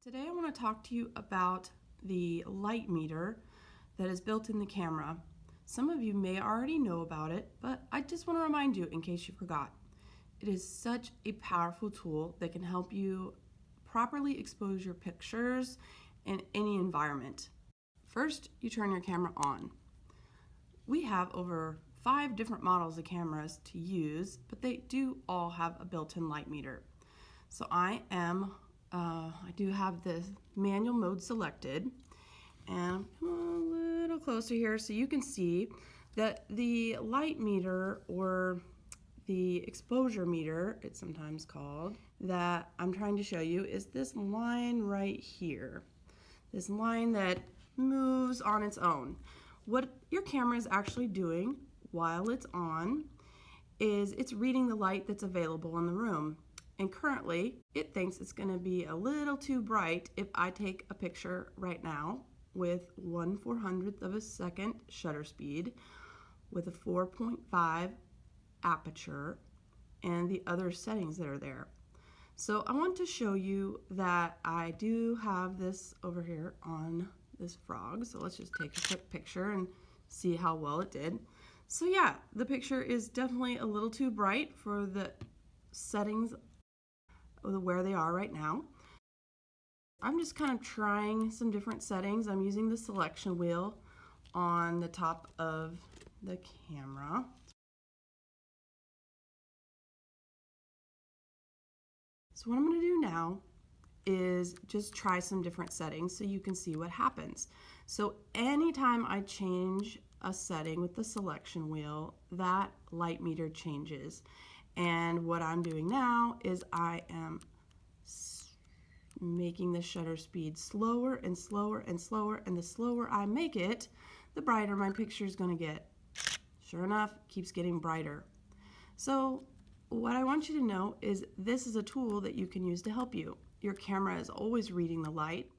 Today I want to talk to you about the light meter that is built in the camera. Some of you may already know about it, but I just want to remind you in case you forgot. It is such a powerful tool that can help you properly expose your pictures in any environment. First, you turn your camera on. We have over 5 different models of cameras to use, but they do all have a built-in light meter. So I do have the manual mode selected, and I'm a little closer here so you can see that the light meter, or the exposure meter, it's sometimes called, that I'm trying to show you is this line right here. This line that moves on its own. What your camera is actually doing while it's on is it's reading the light that's available in the room. And currently, it thinks it's going to be a little too bright if I take a picture right now with 1/400th of a second shutter speed with a 4.5 aperture and the other settings that are there. So I want to show you that I do have this over here on this frog. So let's just take a quick picture and see how well it did. So yeah, the picture is definitely a little too bright for the settings where they are right now. I'm just kind of trying some different settings. I'm using the selection wheel on the top of the camera. So what I'm going to do now is just try some different settings so you can see what happens. So anytime I change a setting with the selection wheel, that light meter changes. And what I'm doing now is I am making the shutter speed slower and slower and slower, and the slower I make it, the brighter my picture is going to get. Sure enough, it keeps getting brighter. So what I want you to know is this is a tool that you can use to help you. Your camera is always reading the light,